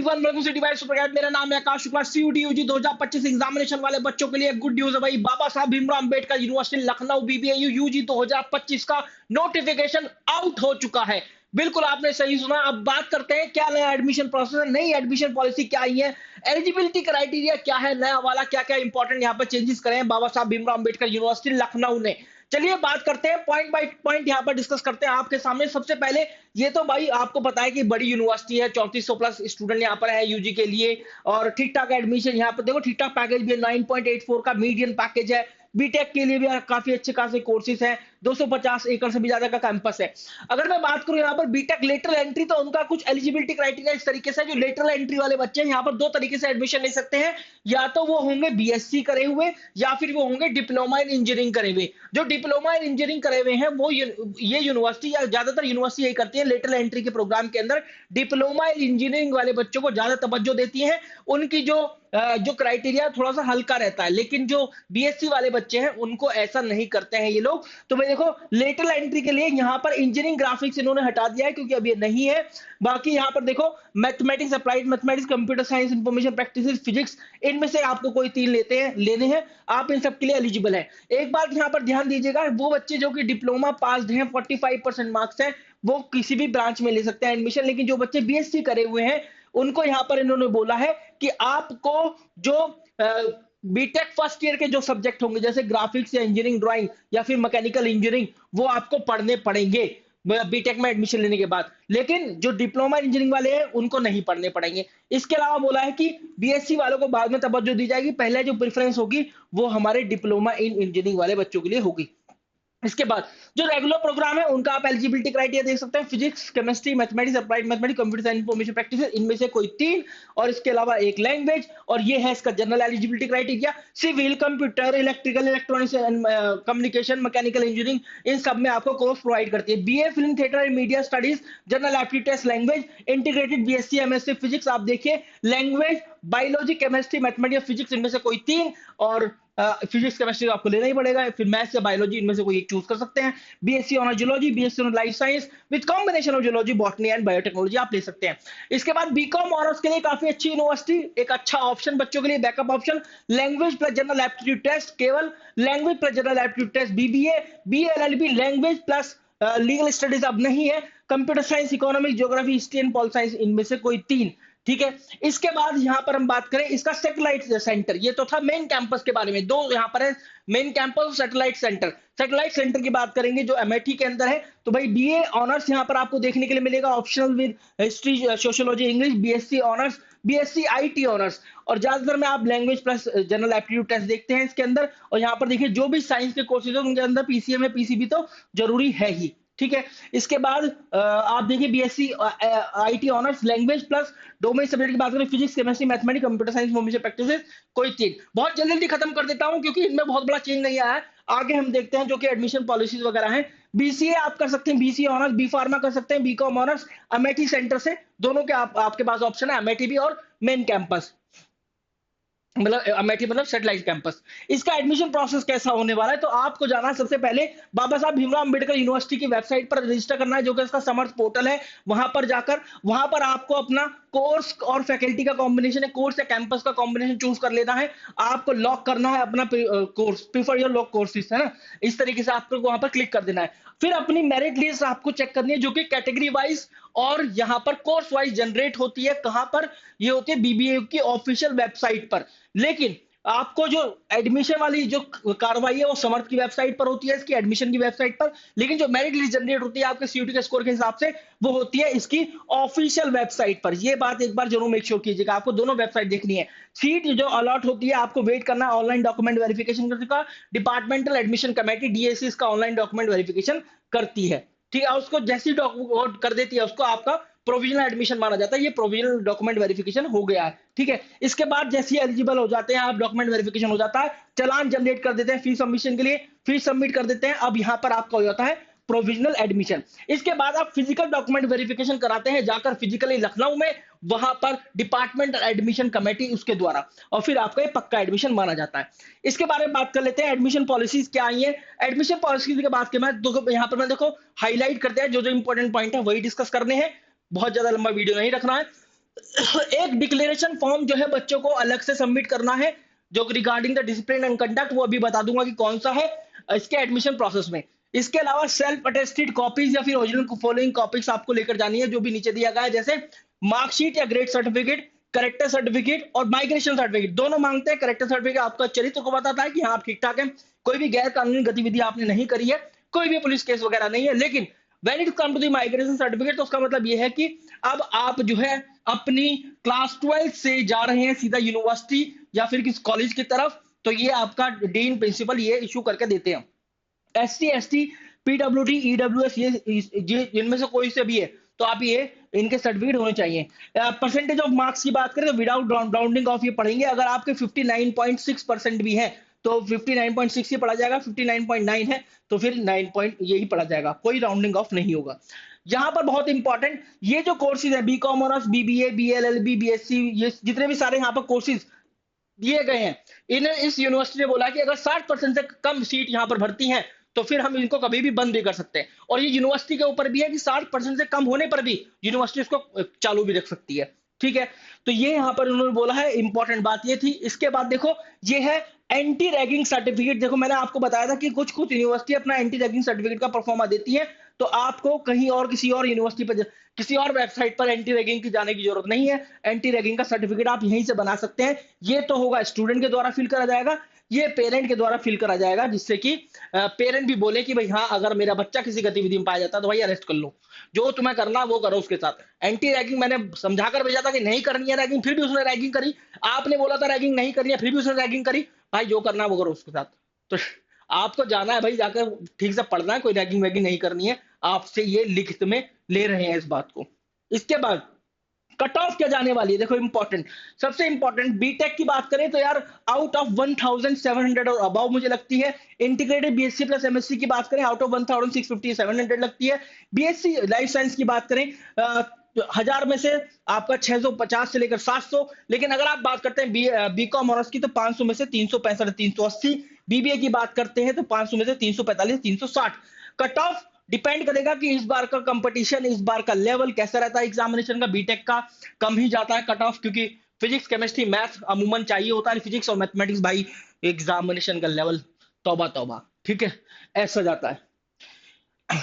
Everyone, welcome city by super guide. मेरा नाम है आकाश शुक्ला। सीयूटी यूजी 2025 एग्जामिनेशन वाले बच्चों के लिए गुड न्यूज है भाई। Baba Saheb Bhimrao Ambedkar university Lucknow BBAU UG 2025 का नोटिफिकेशन आउट हो चुका है। बिल्कुल आपने सही सुना। अब बात करते हैं क्या नया एडमिशन प्रोसेस है, नई एडमिशन पॉलिसी क्या आई है, एलिजिबिलिटी क्राइटेरिया क्या है नया वाला, क्या क्या इंपॉर्टेंट यहाँ पर चेंजेस करे हैं बाबा साहब भीमराव अंबेडकर यूनिवर्सिटी लखनऊ ने। चलिए बात करते हैं, पॉइंट बाय पॉइंट यहाँ पर डिस्कस करते हैं आपके सामने। सबसे पहले ये तो भाई आपको पता है कि बड़ी यूनिवर्सिटी है, 3400 प्लस स्टूडेंट यहाँ पर है यूजी के लिए, और ठीक ठाक एडमिशन यहाँ पर देखो, ठीक ठाक पैकेज भी है। 9.84 का मीडियन पैकेज है। बीटेक के लिए भी काफी अच्छे खासे कोर्सेज हैं। 250 एकड़ से भी ज्यादा का कैंपस है। अगर मैं बात करूं यहाँ पर बीटेक लेटरल एंट्री, तो उनका कुछ एलिजिबिलिटी क्राइटेरिया इस तरीके से, जो लेटरल एंट्री वाले बच्चे हैं यहाँ पर दो तरीके से एडमिशन ले सकते हैं। या तो वो होंगे बीएससी करे हुए, या फिर वो होंगे डिप्लोमा इन इंजीनियरिंग करे हुए। जो डिप्लोमा इन इंजीनियरिंग करे हुए हैं वो ये यूनिवर्सिटी या ज्यादातर यूनिवर्सिटी यही करती है, लेटरल एंट्री के प्रोग्राम के अंदर डिप्लोमा इन इंजीनियरिंग वाले बच्चों को ज्यादा तवज्जो देती है। उनकी जो क्राइटेरिया थोड़ा सा हल्का रहता है, लेकिन जो बीएससी वाले बच्चे हैं उनको ऐसा नहीं करते हैं ये लोग। तो भाई देखो, लेटरल एंट्री के लिए यहाँ पर इंजीनियरिंग ग्राफिक्स इन्होंने हटा दिया है क्योंकि अब ये नहीं है। बाकी यहाँ पर देखो, mathematics, applied mathematics, computer science, information practices, physics, इनमें से आपको कोई तीन लेने हैं, आप इन सब के लिए एलिजिबल है। एक बात यहाँ पर ध्यान दीजिएगा, वो बच्चे जो कि डिप्लोमा पास हैं, 45% मार्क्स है, वो किसी भी ब्रांच में ले सकते हैं एडमिशन। लेकिन जो बच्चे बीएससी करे हुए हैं उनको यहाँ पर इन्होंने बोला है कि आपको जो बीटेक फर्स्ट ईयर के जो सब्जेक्ट होंगे, जैसे ग्राफिक्स या इंजीनियरिंग ड्राइंग या फिर मैकेनिकल इंजीनियरिंग, वो आपको पढ़ने पड़ेंगे बीटेक में एडमिशन लेने के बाद। लेकिन जो डिप्लोमा इंजीनियरिंग वाले हैं उनको नहीं पढ़ने पड़ेंगे। इसके अलावा बोला है कि बीएससी वालों को बाद में तवज्जो दी जाएगी, पहले जो प्रेफरेंस होगी वो हमारे डिप्लोमा इन इंजीनियरिंग वाले बच्चों के लिए होगी। इसके बाद जो रेगुलर प्रोग्राम है उनका आप एलिजिबिलिटी क्राइटेरिया देख सकते हैं, physics, chemistry, mathematics, applied mathematics, computer science, information practice, इनमें से कोई तीन, और इसके अलावा एक लैंग्वेज, और ये है इसका general eligibility criteria. Civil, computer, electrical, electronics and communication, mechanical engineering, इन सब में आपको कोर्स प्रोवाइड करती है। BA film theatre and media studies, general aptitude test, language, integrated BSc MSc physics, आप देखिए language, biology, chemistry, mathematics, physics, इनमें से कोई तीन, और फिजिक्स केमिस्ट्री आपको लेना ही पड़ेगा, फिर मैथ्स या बायोलॉजी, इनमें से कोई एक चूज कर सकते हैं। BSc honour geology, BSc honour life science with combination of geology, botany and biotechnology आप ले सकते हैं। इसके बाद बीकॉम ऑनर्स के लिए काफी अच्छी यूनिवर्सिटी, एक अच्छा ऑप्शन बच्चों के लिए, backup option, language plus general aptitude test, केवल language plus general aptitude test, BBA, BLLB, language plus legal studies अब नहीं है, computer science, economics, geography, history and pol science, इनमें से कोई तीन। ठीक है। इसके बाद यहां पर हम बात करें इसका सैटेलाइट सेंटर, ये तो था मेन कैंपस के बारे में, दो यहां पर है, मेन कैंपस और सैटेलाइट सेंटर। सैटेलाइट सेंटर की बात करेंगे जो अमेठी के अंदर है, तो भाई बीए ऑनर्स यहां पर आपको देखने के लिए मिलेगा, optional with history, sociology, English, BSc honours, BSc IT honours, और ज्यादातर में आप language plus general aptitude test देखते हैं इसके अंदर। और यहाँ पर देखिए जो भी साइंस के कोर्सेज है उनके अंदर पीसीएम है, पीसीबी तो जरूरी है ही। ठीक है। इसके बाद आप देखिए BSc IT honours, language plus domain subject की बात करें, physics, chemistry, mathematics, computer science, information practices, कोई तीन। बहुत जल्दी जल्दी खत्म कर देता हूं क्योंकि इनमें बहुत बड़ा चेंज नहीं आया है। आगे हम देखते हैं जो कि एडमिशन पॉलिसीज वगैरह हैं। बीसीए आप कर सकते हैं, बीसीए ऑनर्स, बी फार्मा कर सकते हैं, बीकॉम ऑनर्स अमेठी सेंटर से, दोनों के आपके पास ऑप्शन है, अमेठी भी और मेन कैंपस, मतलब अमेठी मतलब सैटेलाइट कैंपस। इसका एडमिशन प्रोसेस कैसा होने वाला है, तो आपको जाना है सबसे पहले बाबा साहब भीमराव अंबेडकर यूनिवर्सिटी की वेबसाइट पर रजिस्टर करना है, जो कि इसका समर्थ पोर्टल है। वहां पर जाकर वहां पर आपको अपना कोर्स और फैकल्टी का कॉम्बिनेशन है, कोर्स या कैंपस का कॉम्बिनेशन चूज कर लेना है। आपको लॉक करना है अपना course, prefer your lock courses, है ना, इस तरीके से आपको वहां पर क्लिक कर देना है। फिर अपनी मेरिट लिस्ट आपको चेक करनी है, जो कि कैटेगरी वाइज और यहाँ पर कोर्स वाइज जनरेट होती है। कहां पर ये होती है, बीबीए की ऑफिशियल वेबसाइट पर। लेकिन आपको जो एडमिशन वाली जो कार्रवाई है वो समर्थ की वेबसाइट पर होती है, इसकी एडमिशन की वेबसाइट पर। लेकिन जो मेरिट लिस्ट जनरेट होती है आपके सीयूटी के स्कोर के हिसाब से, वो होती है इसकी ऑफिशियल वेबसाइट पर। ये बात एक बार जरूर मेक श्योर कीजिएगा, आपको दोनों वेबसाइट देखनी है। सीट जो अलॉट होती है आपको वेट करना है ऑनलाइन डॉक्यूमेंट वेरिफिकेशन का, डिपार्टमेंटल एडमिशन कमेटी डीएससी इसका ऑनलाइन डॉक्यूमेंट वेरिफिकेशन करती है। ठीक है, उसको जैसी कर देती है उसको आपका प्रोविजनल एडमिशन माना जाता है, ये प्रोविजनल डॉक्यूमेंट वेरिफिकेशन हो गया है। ठीक है। इसके बाद जैसे एलिजिबल हो जाते हैं आप, डॉक्यूमेंट वेरिफिकेशन हो जाता है, चालान जनरेट कर देते हैं फीस सबमिशन के लिए, फीस सबमिट कर देते हैं। अब यहाँ पर आपका हो जाता है प्रोविजनल एडमिशन। इसके बाद आप फिजिकल डॉक्यूमेंट वेरिफिकेशन कराते हैं जाकर फिजिकली लखनऊ में, वहां पर डिपार्टमेंट एडमिशन कमेटी उसके द्वारा, और फिर आपका ये पक्का एडमिशन माना जाता है। इसके बारे में बात कर लेते हैं, एडमिशन पॉलिसीज क्या आई है। एडमिशन पॉलिसीज के बात के मैं यहाँ पर मैं देखो हाईलाइट करते हैं, जो जो इंपॉर्टेंट पॉइंट है वही डिस्कस करने हैं, बहुत ज्यादा लंबा वीडियो नहीं रखना है। एक डिक्लेरेशन फॉर्म जो है बच्चों को अलग से सबमिट करना है, जो regarding the discipline and conduct, वो अभी बता दूंगा कि कौन सा है इसके एडमिशन प्रोसेस में। इसके अलावा सेल्फ अटेस्टेड कॉपीज या फिर ओरिजिनल फॉलोइंग कॉपीज आपको लेकर जानी है, जो भी नीचे दिया गया है, जैसे मार्कशीट या ग्रेड सर्टिफिकेट, करेक्टर सर्टिफिकेट और माइग्रेशन सर्टिफिकेट। दोनों मांगते हैं। करेक्टर सर्टिफिकेट आपका चरित्र को बताता है कि हाँ आप ठीक ठाक है, कोई भी गैर कानूनी गतिविधि आपने नहीं करी है, कोई भी पुलिस केस वगैरह नहीं है। लेकिन when it come to the migration certificate, तो उसका मतलब ये है कि अब आप जो है अपनी क्लास 12 से जा रहे हैं सीधा यूनिवर्सिटी या फिर किस कॉलेज की तरफ, तो ये आपका डीन प्रिंसिपल ये इशू करके देते हैं। एससी, एसटी, पीडब्ल्यूडी, ईडब्ल्यूएस, ये इनमें से कोई से भी है तो आप ये इनके सर्टिफिकेट होने चाहिए। परसेंटेज ऑफ मार्क्स की बात करें तो विदाउट राउंडिंग ऑफ ये पढ़ेंगे। अगर आपके 59.6% भी है तो 59.6 ही पढ़ा जाएगा, 59.9 है तो फिर 9 पॉइंट यही पढ़ा जाएगा, कोई राउंडिंग ऑफ नहीं होगा। यहाँ पर बहुत इंपॉर्टेंट ये जो कोर्सेज है, BCom honours, BBA, BLLB, BSc, ये जितने भी सारे यहाँ पर कोर्सेज दिए गए हैं, इन इस यूनिवर्सिटी ने बोला कि अगर 60% से कम सीट यहाँ पर भर्ती है तो फिर हम इनको कभी भी बंद भी कर सकते हैं। और ये यूनिवर्सिटी के ऊपर भी है कि 60% से कम होने पर भी यूनिवर्सिटी इसको चालू भी रख सकती है। ठीक है, तो ये यहाँ पर उन्होंने बोला है, इंपॉर्टेंट बात ये थी। इसके बाद देखो ये है एंटी रैगिंग सर्टिफिकेट। देखो मैंने आपको बताया था कि कुछ कुछ यूनिवर्सिटी अपना एंटी रैगिंग सर्टिफिकेट का परफॉर्मा देती है, तो आपको कहीं और किसी और यूनिवर्सिटी पर किसी और वेबसाइट पर एंटी रैगिंग की जाने की जरूरत नहीं है। एंटी रैगिंग का सर्टिफिकेट आप यहीं से बना सकते हैं। ये तो होगा स्टूडेंट के द्वारा फिल करा जाएगा, ये पेरेंट के द्वारा फिल करा जाएगा, जिससे कि पेरेंट भी बोले कि भाई हाँ अगर मेरा बच्चा किसी गतिविधि में पाया जाता है तो भाई अरेस्ट कर लो, जो तुम्हें करना वो करो उसके साथ। एंटी रैगिंग मैंने समझाकर भेजा था कि नहीं करनी है रैगिंग, फिर भी उसने रैगिंग करी। आपने बोला था रैगिंग नहीं करनी है, फिर भी उसने रैगिंग करी। भाई जो करना है वो करो उसके साथ। तो आपको जाना है भाई, जाकर ठीक से पढ़ना है, कोई रैगिंग वैगिंग नहीं करनी है। आपसे ये लिखित में ले रहे हैं इस बात को। इसके बाद कट ऑफ क्या जाने वाली है, देखो इंपॉर्टेंट, सबसे इंपॉर्टेंट बीटेक की बात करें तो यार आउट ऑफ 1700 और अबाउ मुझे लगती है। इंटीग्रेटेड बीएससी प्लस एमएससी की बात करें आउट ऑफ 1650 700 लगती है। बीएससी लाइफ साइंस की बात करें हजार में से आपका 650 से लेकर 700। लेकिन अगर आप बात करते हैं बीकॉम ऑनर्स की तो 500 में से 365 380। बीबीए की बात करते हैं तो 500 में से 345 360। कट ऑफ डिपेंड करेगा कि इस बार का कंपटीशन, इस बार का लेवल कैसा रहता है एग्जामिनेशन का। बीटेक का कम ही जाता है कट ऑफ, क्योंकि फिजिक्स केमिस्ट्री मैथ अमूमन चाहिए होता है, फिजिक्स और मैथमेटिक्स भाई एग्जामिनेशन का लेवल तौबा तौबा, ठीक है, ऐसा जाता है।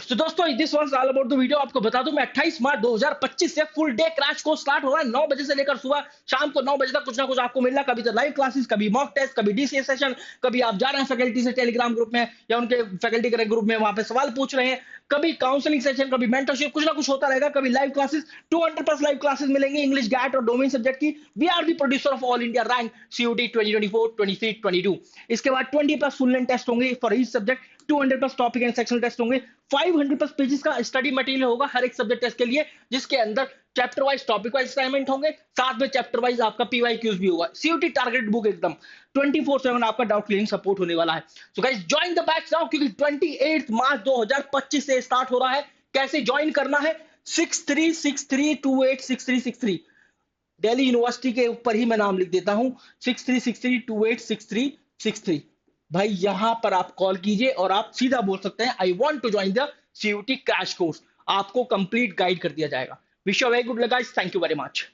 तो दोस्तों this was all about the video. आपको बता दूं मैं 28 मार्च 2025 से full day crash course start हो रहा है। 9 बजे से लेकर सुबह शाम को 9 बजे तक कुछ ना कुछ आपको मिल रहा है। कभी तो लाइव क्लासेस, कभी मॉक टेस्ट, कभी डीसीए सेशन, कभी आप जा रहे हैं फैकल्टी से टेलीग्राम ग्रुप में या उनके फैकल्टी के ग्रुप में वहां पे सवाल पूछ रहे हैं, कभी काउंसलिंग सेशन, कभी मेंटरशिप, कुछ ना कुछ होता रहेगा। कभी live classes 200 plus live classes मिलेंगी इंग्लिश, गैट और डोमेन सब्जेक्ट की। We are the producer of all India rank CUET 2024 23 22। इसके बाद 20 प्लस फुल लेंथ टेस्ट होंगे for each subject, 200 plus topic and sectional test होंगे, 500 प्लस पेजेस का study material होगा हर एक सब्जेक्ट टेस्ट के लिए, जिसके अंदर chapter wise topic wise assignment होंगे, साथ में चैप्टर वाइज आपका पीवाईक्यूज भी होगा। सीयूटी टारगेट बुक एकदम 24/7 आपका डाउट क्लियरिंग सपोर्ट होने वाला है। So guys join the batch now, क्योंकि 28 मार्च 2025 से स्टार्ट हो रहा है। कैसे ज्वाइन करना है, 6363286363 दिल्ली यूनिवर्सिटी के ऊपर ही मैं नाम लिख देता हूं, 6363286363। भाई यहां पर आप कॉल कीजिए और आप सीधा बोल सकते हैं I want to join the CUET crash course. आपको कंप्लीट गाइड कर दिया जाएगा। Wish you very good luck guys, thank you very much.